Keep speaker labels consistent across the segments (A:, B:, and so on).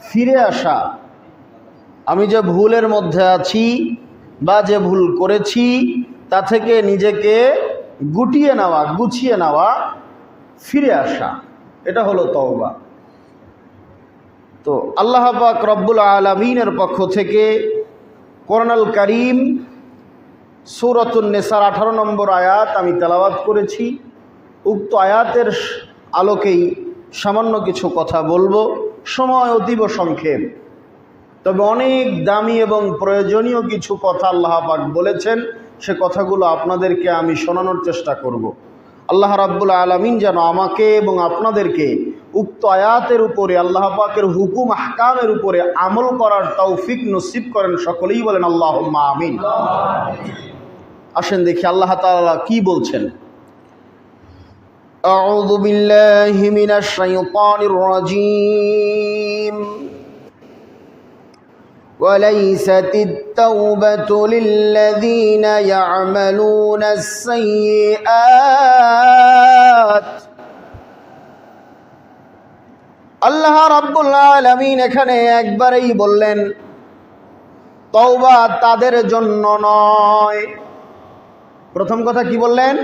A: ফিরে আসা, আমি যে ভুলের মধ্যে আছি বা যে ভুল করেছি তা থেকে নিজেকে গুটিয়ে নেওয়া, গুছিয়ে নেওয়া, ফিরে আসা, এটা হলো তওবা। তো আল্লাহ পাক রব্বুল আলামিনের পক্ষ থেকে কোরআনুল কারীম সূরাতুন নিসার 18 নম্বর আয়াত আমি তেলাওয়াত করেছি। উক্ত আয়াতের আলোকেই সামান্য কিছু কথা বলবো। সময় অতীব সংক্ষেপ, তবে অনেক দামি এবং প্রয়োজনীয় কিছু কথা আল্লাহ পাক বলেছেন। সে কথাগুলো আপনাদেরকে আমি শোনানোর চেষ্টা করব। আল্লাহ রাব্বুল আলামিন যেন আমাকে এবং আপনাদেরকে উক্ত আয়াতের উপরে, আল্লাহ পাকের হুকুম আহকামের উপরে আমল করার তৌফিক নসিব করেন। সকলেই বলেন আল্লাহুম্মা আমিন। আসেন দেখি আল্লাহ তাআলা কি বলছেন। আউযু বিল্লাহি মিনাশ শাইতানির রাজীম। وليست التوبة للذين يعملون السيئات। আল্লাহ রাব্বুল আলামিন এখানে একবারেই বললেন তওবা তাদের জন্য নয়। প্রথম কথা কি বললেন?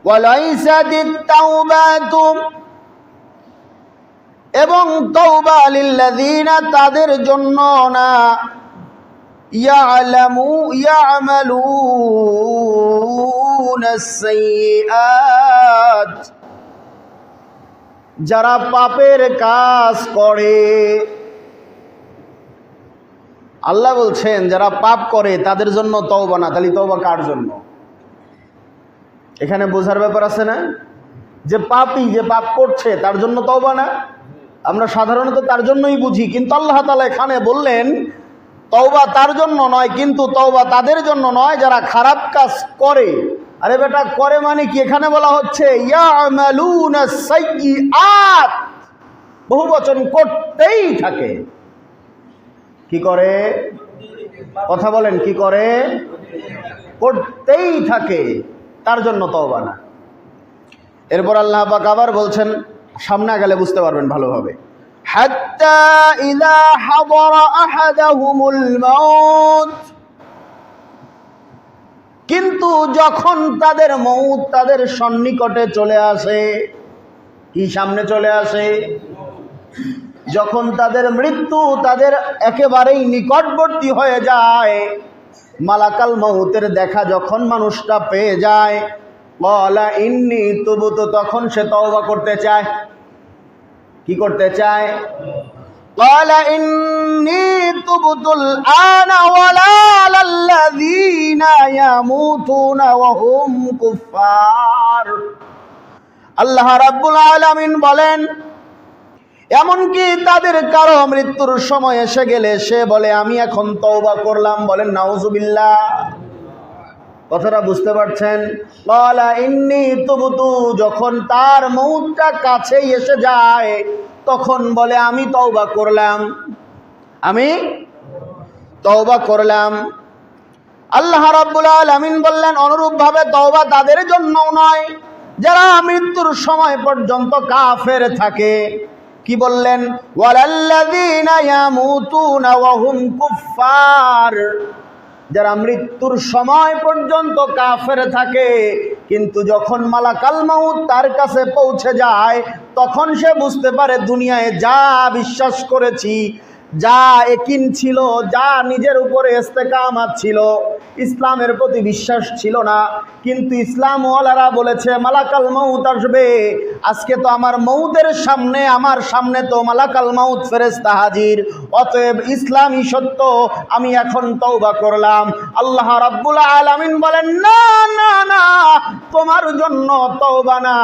A: ওয়ালাইসাতিত তাওবাতু, এবং তওবা লিল্লাযিনা তাদের জন্য না, ইয়ামালুনাস সাইয়্যাত, যারা পাপের কাজ করে। আল্লাহ বলছেন যারা পাপ করে তাদের জন্য তওবা না। তাহলে তওবা কার জন্য? এখানে বোঝার ব্যাপার আছে না, যে পাপী, যে পাপ করছে তার জন্য তওবা না। আমরা সাধারণত তার জন্যই বুঝি, কিন্তু আল্লাহ তাআলা এখানে বললেন তওবা তার জন্য নয়, কিন্তু তওবা তাদের জন্য নয় যারা খারাপ কাজ করে। আরে বেটা, করে মানে কি? এখানে বলা হচ্ছে ইয়ামালুনাস সাইয়্যাত, বহুবচন, করতেই থাকে। কি করে? কথা বলেন, কি করে? করতেই থাকে, তার জন্য তওবা না। এরপর আল্লাহ পাক আবার বলছেন, সামনে গেলে বুঝতে পারবেন ভালোভাবে, হাত্তা ইযা হাদারা আহাদাহুমুল মাউত, কিন্তু যখন তাদের মউত তাদের সন্নিকটে চলে আসে। কি সামনে চলে আসে? যখন তাদের মৃত্যু তাদের একেবারেই নিকটবর্তী হয়ে যায়, মালাকাল মউতের দেখা যখন মানুষটা পেয়ে যায়, ক্বালা ইন্নী তুবতু, তখন সে তওবা করতে চায়। কি করতে চায়? ক্বালা ইন্নী তুবতুল আনা ওয়ালা আলাল্লাযীনা ইয়ামুতুনা ওয়া হুম কুফফার। আল্লাহ রাব্বুল আলামিন বলেন, এমনকি তাদের কারো মৃত্যুর সময় এসে গেলে সে বলে আমি এখন তওবা করলাম। বলেন নাউজুবিল্লাহ। কথাটা বুঝতে পারছেন? ক্বালা ইন্নী তুবতু, যখন তার মউতটা কাছেই এসে যায় তখন বলে আমি তওবা করলাম, আমি তওবা করলাম। আল্লাহ রাব্বুল আলামিন বললেন অনুরূপভাবে তওবা তাদের জন্য নয় যারা মৃত্যুর সময় পর্যন্ত কাফের থাকে। কি বললেন? ওয়ালাল্লাযীনা ইয়ামুতুনা ওয়া হুম কুফফার, যারা মৃত্যুর সময় পর্যন্ত কাফের থাকে, কিন্তু যখন মালাকাল মাউত তার কাছে পৌঁছে যায় তখন সে বুঝতে পারে দুনিয়ায় যা বিশ্বাস করেছি, যা ইয়াকিন ছিল, যা নিজের উপরে ইস্তেকামাত ছিল, ইসলামের প্রতি বিশ্বাস ছিল না, কিন্তু ইসলামওয়ালারা বলেছে মালাকাল মাউত আসবে। আজকে তো আমার মউতের সামনে, আমার সামনে তো মালাকাল মাউত ফেরেশতা হাজির, অতএব ইসলামই সত্য, আমি এখন তওবা করলাম। আল্লাহ রাব্বুল আলামিন বলেন না না না, তোমার জন্য তওবা না,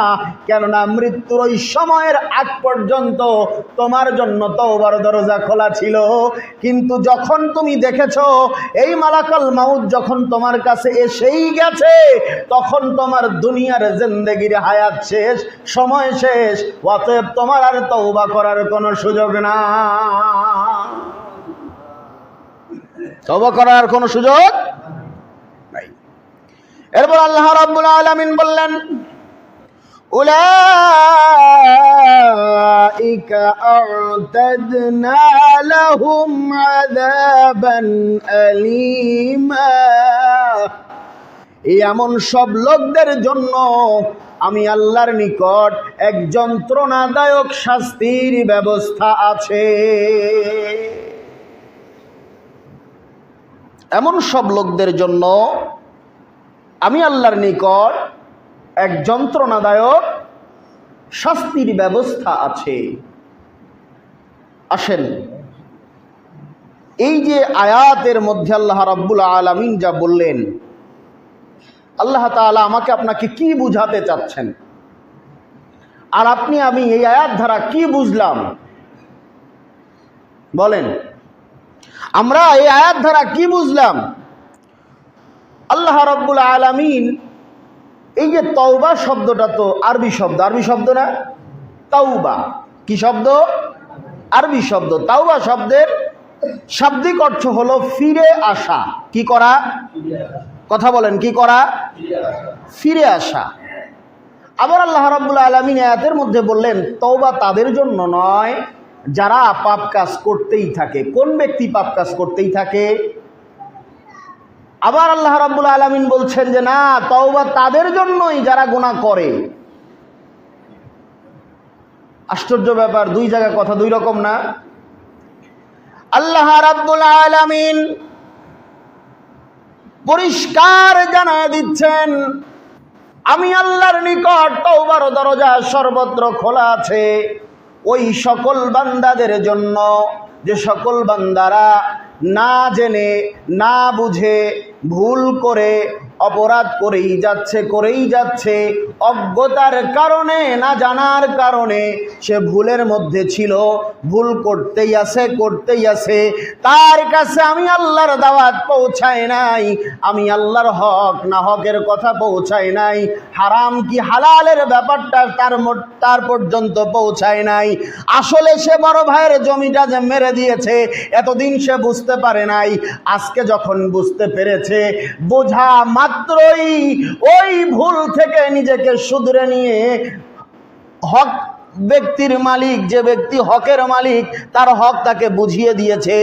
A: কেননা মৃত্যুর ওই সময়ের আগ পর্যন্ত তোমার জন্য তওবার দরজা খোলা ছিল। কিন্তু যখন তুমি দেখেছো এই মালাকাল মাউত যখন তোমার কাছে এসেই গেছে, তখন তোমার দুনিয়ার জিন্দেগির হায়াত শেষ, সময় শেষ, অতএব তোমার আর তওবা করার কোনো সুযোগ না, তওবা করার কোনো সুযোগ নাই। এরপর আল্লাহ রাব্বুল আলামিন বললেন উলাইকা আ'তাদনা লাহুম আযাবান আলীমা, এই এমন সব লোকদের জন্য আমি আল্লাহর নিকট এক যন্ত্রণাদায়ক শাস্তির ব্যবস্থা আছে। এমন সব লোকদের জন্য আমি আল্লাহর নিকট এক যন্ত্রণাদায়ক শাস্তির ব্যবস্থা আছে। আসেন, এই যে আয়াতের মধ্যে আল্লাহ রাব্বুল আলামিন যা বললেন, আল্লাহ তাআলা আমাকে আপনাকে কি বুঝাতে চাচ্ছেন, আর আপনি আমি এই আয়াত দ্বারা কি বুঝলাম বলেন? আমরা এই আয়াত দ্বারা কি বুঝলাম? আল্লাহ রাব্বুল আলামিন এই যে তওবা শব্দটা তো আরবি শব্দ না? তাওবা কি শব্দ? আরবি শব্দ। তাওবা শব্দের শাব্দিক অর্থ হলো ফিরে আসা। কি করা? কথা বলেন, কি করা? ফিরে আসা। আবার আল্লাহ রাব্বুল আলামিন আয়াতের মধ্যে বললেন তওবা তাদের জন্য নয় যারা পাপ কাজ করতেই থাকে। কোন ব্যক্তি পাপ কাজ করতেই থাকে? আবার আল্লাহ রাব্বুল আলামিন বলছেন যে না, তওবা তাদের জন্যই যারা গুনাহ করে। আশ্চর্য ব্যাপার, দুই জায়গা কথা দুই রকম না? আল্লাহ রাব্বুল আলামিন পরিষ্কার জানায় দিচ্ছেন আমি আল্লাহর নিকট তওবার দরজা সর্বত্র খোলা আছে ওই সকল বান্দাদের জন্য যে সকল বান্দারা না জেনে না বুঝে ভুল করে অপরাধ করেই যাচ্ছে, অজ্ঞতার কারণে না জানার কারণে সে ভুলের মধ্যে ছিল, ভুল করতেই আছে, তার কাছে আমি আল্লাহর দাওয়াত পৌঁছায় নাই, আমি আল্লাহর হক না হকের কথা পৌঁছায় নাই, হারাম কি হালালের ব্যাপারটা তার পর্যন্ত পৌঁছায় নাই। আসলে সে বড় ভাইয়ের জমিটা যে মেরে দিয়েছে এতদিন সে বুঝতে পারে নাই, আজকে যখন বুঝতে পেরেছে, বোঝা মাত্রই ওই ভুল থেকে নিজেকে শুধরে নিয়ে হক ব্যক্তির মালিক, যে ব্যক্তি হকের মালিক, তার হক তাকে বুঝিয়ে দিয়েছে।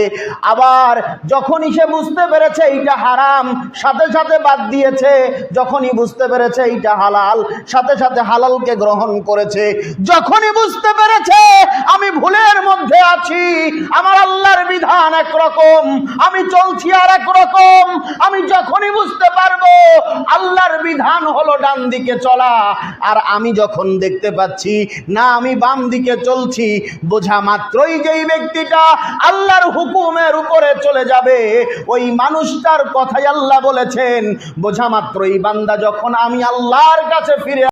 A: আবার যখনই সে বুঝতে পেরেছে এইটা হারাম, সাথে সাথে বাদ দিয়েছে, যখনই বুঝতে পেরেছে এইটা হালাল, সাথে সাথে হালালকে গ্রহণ করেছে। যখনই বুঝতে পেরেছে আমি ভুলের মধ্যে আছি, আমার আল্লাহর বিধান একরকম, আমি চলছি আর একরকম, আমি যখনই বুঝতে পারবো আল্লাহর বিধান হলো ডান দিকে চলা, আর আমি যখন দেখতে পাচ্ছি না আমি বাম দিকে চলছি, বোঝা মাত্রই যেই ব্যক্তিটা আল্লাহর হুকুমের উপরে চলে যাবে ওই মানুষটার কথাই আল্লাহ বলেছেন, বোঝা মাত্রই বান্দা যখন আমি আল্লাহর কাছে ফিরে